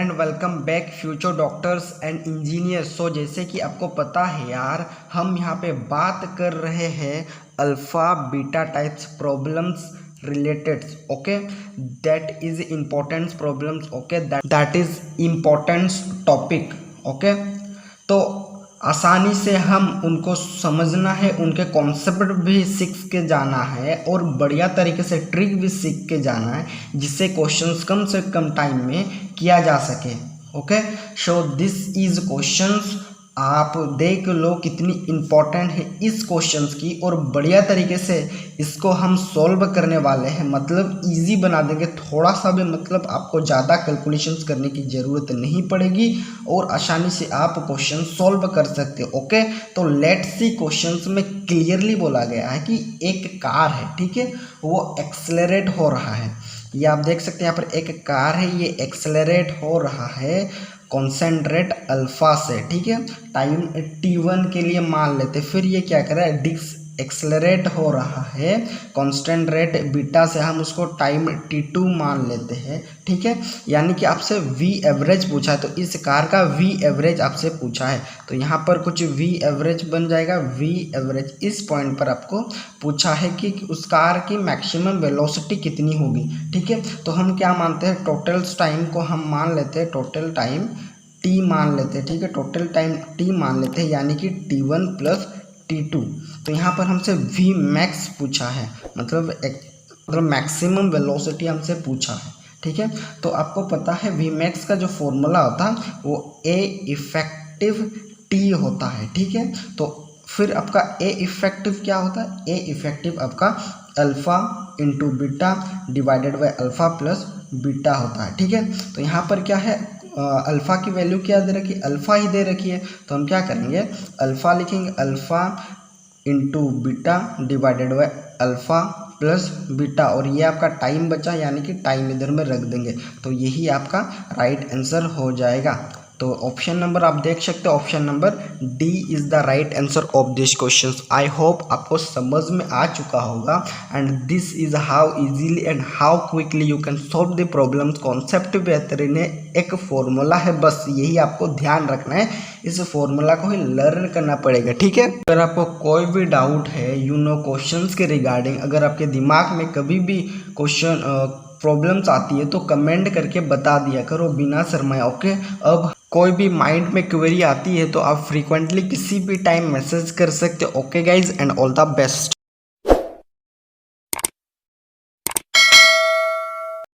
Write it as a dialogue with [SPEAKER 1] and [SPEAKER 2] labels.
[SPEAKER 1] And welcome back future doctors and engineers. So जैसे कि आपको पता है यार, हम यहाँ पे बात कर रहे हैं alpha beta types problems related. Okay, that is important problems. Okay, that is important topic. Okay, तो आसानी से हम उनको समझना है, उनके कॉन्सेप्ट भी सीख के जाना है और बढ़िया तरीके से ट्रिक भी सीख के जाना है, जिससे क्वेश्चंस कम से कम टाइम में किया जा सके। Okay, so this is questions. आप देख लो कितनी इम्पोर्टेंट है इस क्वेश्चंस की, और बढ़िया तरीके से इसको हम सॉल्व करने वाले हैं, मतलब इजी बना देंगे। थोड़ा सा भी मतलब आपको ज़्यादा कैलकुलेशंस करने की ज़रूरत नहीं पड़ेगी और आसानी से आप क्वेश्चन सॉल्व कर सकते हो। ओके, तो लेट्स सी क्वेश्चंस में क्लियरली बोला गया है कि एक कार है, ठीक है, वो एक्सेलरेट हो रहा है। ये आप देख सकते हैं यहाँ पर एक कार है, ये एक्सेलरेट हो रहा है कॉन्सेंट्रेट अल्फा से, ठीक है। टाइम t1 के लिए मान लेते, फिर ये क्या कर रहा है, डिक्स एक्सेलरेट हो रहा है कांस्टेंट रेट बीटा से, हम उसको टाइम t2 मान लेते हैं, ठीक है। यानी कि आपसे v एवरेज पूछा है, तो इस कार का v एवरेज आपसे पूछा है, तो यहाँ पर कुछ v एवरेज बन जाएगा। v एवरेज इस पॉइंट पर आपको पूछा है कि उस कार की मैक्सिमम वेलोसिटी कितनी होगी, ठीक है। तो हम क्या मानते हैं, टोटल टाइम को हम मान लेते हैं, टोटल टाइम t मान लेते हैं, ठीक है, टोटल टाइम t मान लेते हैं, यानी कि t1 प्लस t2। तो यहाँ पर हमसे v मैक्स पूछा है, मतलब मैक्सिमम वेलोसिटी हमसे पूछा है, ठीक है। तो आपको पता है v मैक्स का जो फॉर्मूला होता है वो a इफेक्टिव t होता है, ठीक है। तो फिर आपका a इफेक्टिव क्या होता है, a इफेक्टिव आपका alpha into beta divided by alpha plus beta होता है, ठीक है। तो यहाँ पर क्या है, अल्फ़ा की वैल्यू क्या दे रखी है, अल्फ़ा ही दे रखी है, तो हम क्या करेंगे, अल्फ़ा लिखेंगे, alpha into beta divided by alpha plus beta, और ये आपका टाइम बचा, यानी कि टाइम इधर में रख देंगे, तो यही आपका राइट आंसर हो जाएगा। तो ऑप्शन नंबर आप देख सकते हो, option number D is the right answer of this question. I hope आपको समझ में आ चुका होगा, and this is how easily and how quickly you can solve the problems. Concept बेहतरीन है, एक फॉर्मूला है, बस यही आपको ध्यान रखना है, इस फॉर्मूला को ही लर्न करना पड़ेगा, ठीक है। अगर आपको कोई भी डाउट है क्वेश्चंस के रिगार्डिंग, अगर आपके दिमाग में कभी भी क्वेश्चन प्रॉब्लम्स आती है तो कमेंट करके बता दिया करो बिना शर्माए। ओके, अब कोई भी माइंड में क्वेरी आती है तो आप फ्रीक्वेंटली किसी भी टाइम मैसेज कर सकते हो। Okay guys, and all the best.